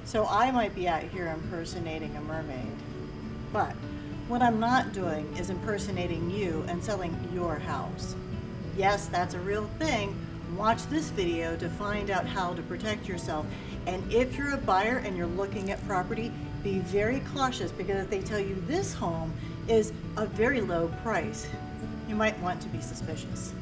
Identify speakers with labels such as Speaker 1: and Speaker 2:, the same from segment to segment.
Speaker 1: So I might be out here impersonating a mermaid, but what I'm not doing is impersonating you and selling your house. Yes, that's a real thing. Watch this video to find out how to protect yourself. And if you're a buyer and you're looking at property, be very cautious, because if they tell you this home is a very low price, you might want to be suspicious.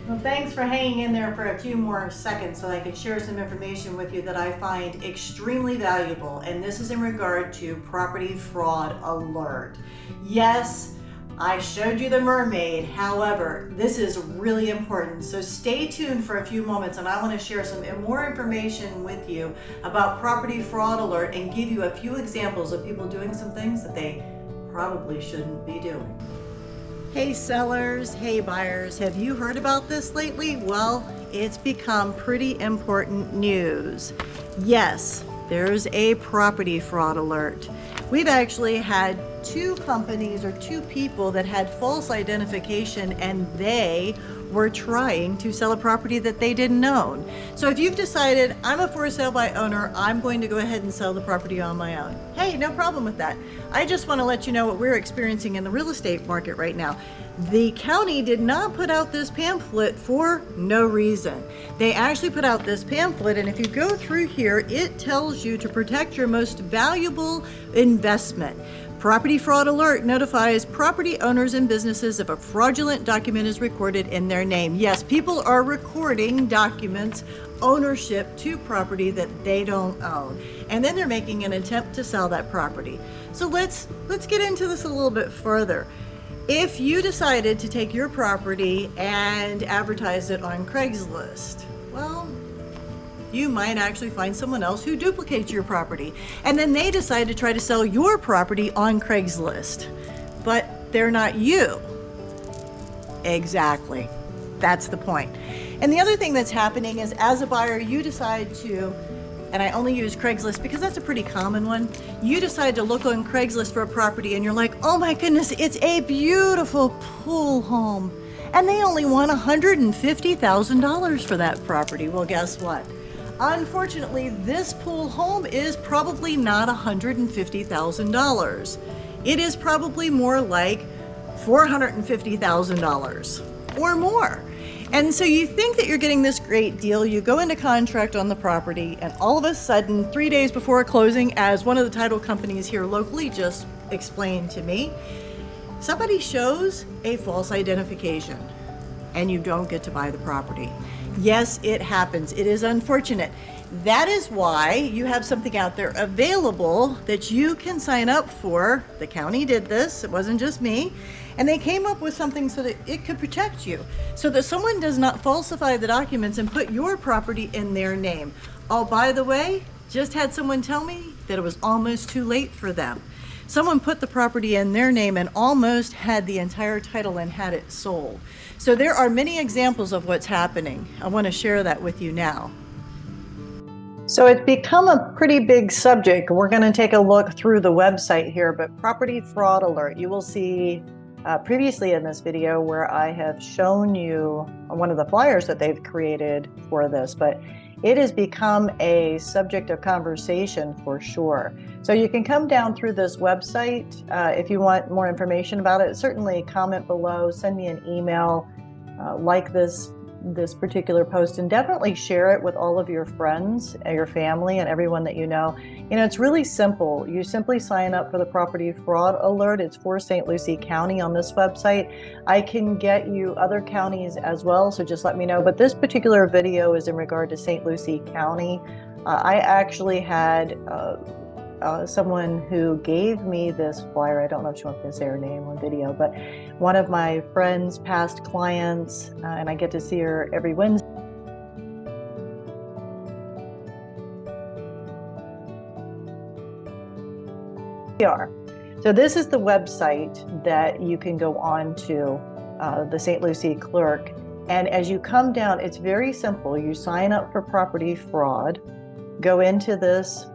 Speaker 1: Well, thanks for hanging in there for a few more seconds so I can share some information with you that I find extremely valuable. And this is in regard to property fraud alert. Yes, I showed you the mermaid. However, this is really important. So stay tuned for a few moments, and I want to share some more information with you about property fraud alert and give you a few examples of people doing some things that they probably shouldn't be doing. Hey sellers, hey buyers, have you heard about this lately? Well, it's become pretty important news. Yes, there's a property fraud alert. We've actually had two companies or two people that had false identification, and they were trying to sell a property that they didn't own. So if you've decided, I'm a for sale by owner, I'm going to go ahead and sell the property on my own, hey, no problem with that. I just want to let you know what we're experiencing in the real estate market right now. The county did not put out this pamphlet for no reason. They actually put out this pamphlet, and if you go through here, it tells you to protect your most valuable investment. Property fraud alert notifies property owners and businesses if a fraudulent document is recorded in their name. Yes, people are recording documents, ownership to property that they don't own, and then they're making an attempt to sell that property. So let's get into this a little bit further. If you decided to take your property and advertise it on Craigslist, well, you might actually find someone else who duplicates your property, and then they decide to try to sell your property on Craigslist, but they're not you. Exactly. That's the point. And the other thing that's happening is, as a buyer, you decide to, and I only use Craigslist because that's a pretty common one, you decide to look on Craigslist for a property and you're like, oh my goodness, it's a beautiful pool home, and they only want $150,000 for that property. Well, guess what? Unfortunately, this pool home is probably not $150,000. It is probably more like $450,000 or more. And so you think that you're getting this great deal, you go into contract on the property, and all of a sudden, 3 days before closing, as one of the title companies here locally just explained to me, somebody shows a false identification and you don't get to buy the property. Yes, it happens. It is unfortunate. That is why you have something out there available that you can sign up for. The county did this, it wasn't just me. And they came up with something so that it could protect you, so that someone does not falsify the documents and put your property in their name. Oh, by the way, just had someone tell me that it was almost too late for them. Someone put the property in their name and almost had the entire title and had it sold. So there are many examples of what's happening. I want to share that with you now. So it's become a pretty big subject. We're going to take a look through the website here, but property fraud alert, you will see previously in this video where I have shown you one of the flyers that they've created for this, but it has become a subject of conversation for sure. So you can come down through this website if you want more information about it. Certainly comment below, send me an email, like this particular post, and definitely share it with all of your friends, your family, and everyone that you know. You know, it's really simple. You simply sign up for the property fraud alert. It's for St. Lucie County on this website. I can get you other counties as well, so just let me know. But this particular video is in regard to St. Lucie County. I actually had someone who gave me this flyer. I don't know if she wants me to say her name on video, but one of my friends' past clients, and I get to see her every Wednesday. So this is the website that you can go on to, the St. Lucie clerk. And as you come down, it's very simple. You sign up for property fraud, go into this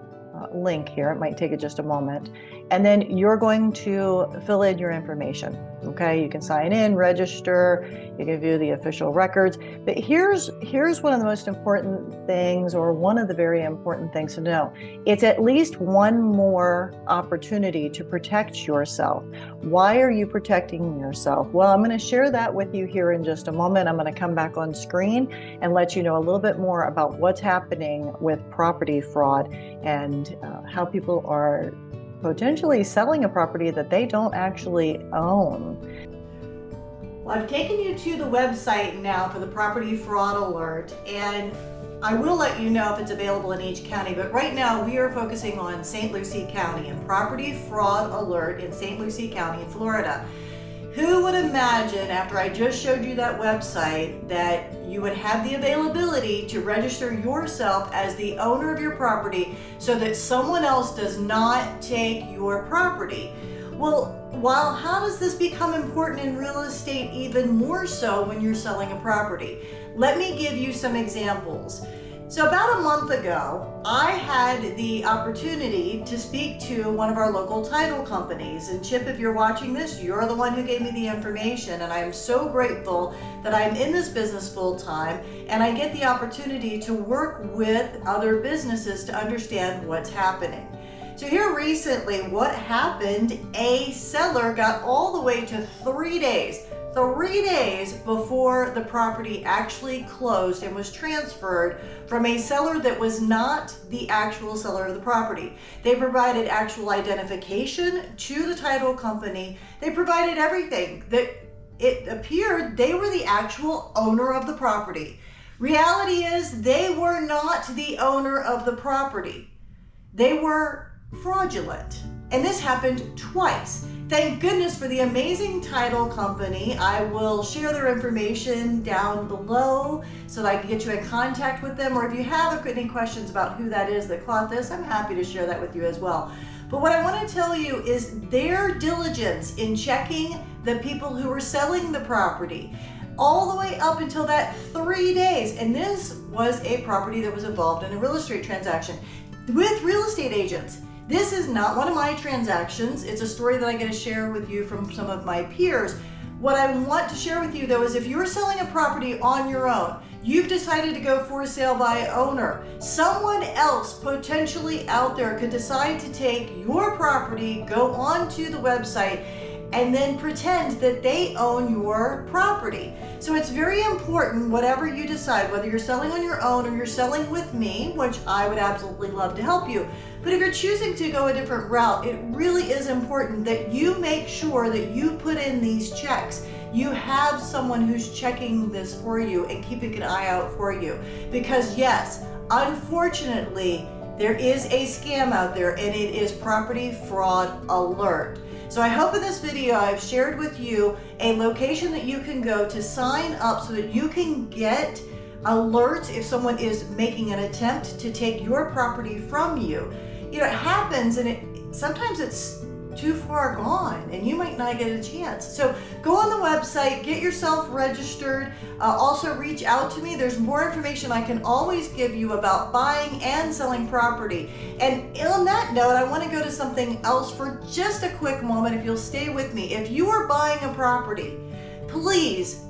Speaker 2: link here. It might take just a moment. And then you're going to fill in your information. Okay, you can sign in, register, you can view the official records. But here's one of the most important things, or one of the very important things to know. It's at least one more opportunity to protect yourself. Why are you protecting yourself? Well, I'm going to share that with you here in just a moment. I'm going to come back on screen and let you know a little bit more about what's happening with property fraud and how people are potentially selling a property that they don't actually own.
Speaker 1: Well, I've taken you to the website now for the property fraud alert, and I will let you know if it's available in each county, but right now we are focusing on St. Lucie County and property fraud alert in St. Lucie County in Florida. Who would imagine, after I just showed you that website, that you would have the availability to register yourself as the owner of your property so that someone else does not take your property? Well, how does this become important in real estate even more so when you're selling a property? Let me give you some examples. So about a month ago, I had the opportunity to speak to one of our local title companies. And Chip, if you're watching this, you're the one who gave me the information. And I am so grateful that I'm in this business full time and I get the opportunity to work with other businesses to understand what's happening. So here recently, what happened, a seller got all the way to 3 days before the property actually closed and was transferred from a seller that was not the actual seller of the property. They provided actual identification to the title company. They provided everything that it appeared they were the actual owner of the property. Reality is they were not the owner of the property. They were fraudulent. And this happened twice. Thank goodness for the amazing title company. I will share their information down below so that I can get you in contact with them. Or if you have any questions about who that is that caught this, I'm happy to share that with you as well. But what I want to tell you is their diligence in checking the people who were selling the property all the way up until that 3 days. And this was a property that was involved in a real estate transaction with real estate agents. This is not one of my transactions. It's a story that I get to share with you from some of my peers. What I want to share with you though is if you're selling a property on your own, you've decided to go for sale by owner, someone else potentially out there could decide to take your property, go onto the website, and then pretend that they own your property. So it's very important, whatever you decide, whether you're selling on your own or you're selling with me, which I would absolutely love to help you. But if you're choosing to go a different route, it really is important that you make sure that you put in these checks. You have someone who's checking this for you and keeping an eye out for you. Because yes, unfortunately, there is a scam out there and it is property fraud alert. So I hope in this video I've shared with you a location that you can go to sign up so that you can get alerts if someone is making an attempt to take your property from you. You know, it happens and sometimes it's too far gone and you might not get a chance. So go on the website, get yourself registered, also reach out to me. There's more information I can always give you about buying and selling property. And on that note, I want to go to something else for just a quick moment if you'll stay with me. If you are buying a property, please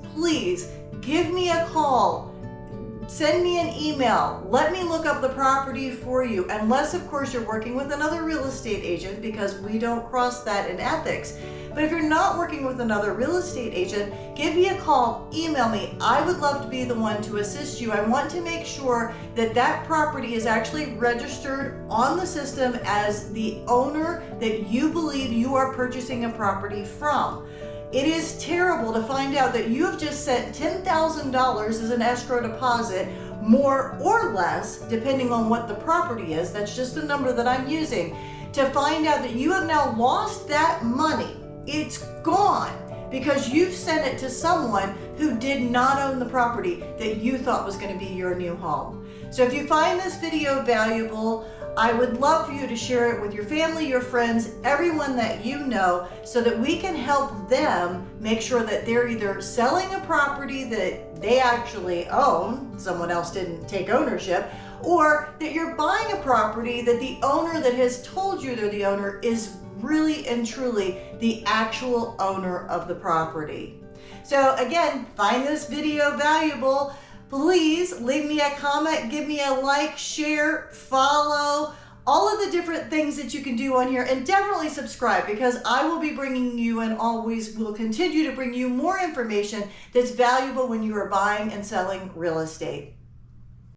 Speaker 1: give me a call. Send me an email. Let me look up the property for you. Unless, of course, you're working with another real estate agent because we don't cross that in ethics. But if you're not working with another real estate agent, give me a call, email me. I would love to be the one to assist you. I want to make sure that that property is actually registered on the system as the owner that you believe you are purchasing a property from. It is terrible to find out that you have just sent $10,000 as an escrow deposit, more or less, depending on what the property is. That's just a number that I'm using, to find out that you have now lost that money. It's gone because you've sent it to someone who did not own the property that you thought was going to be your new home. So if you find this video valuable, I would love for you to share it with your family, your friends, everyone that you know, so that we can help them make sure that they're either selling a property that they actually own, someone else didn't take ownership, or that you're buying a property that the owner that has told you they're the owner is really and truly the actual owner of the property. So again, find this video valuable. Please leave me a comment, give me a like, share, follow, all of the different things that you can do on here, and definitely subscribe, because I will be bringing you and always will continue to bring you more information that's valuable when you are buying and selling real estate.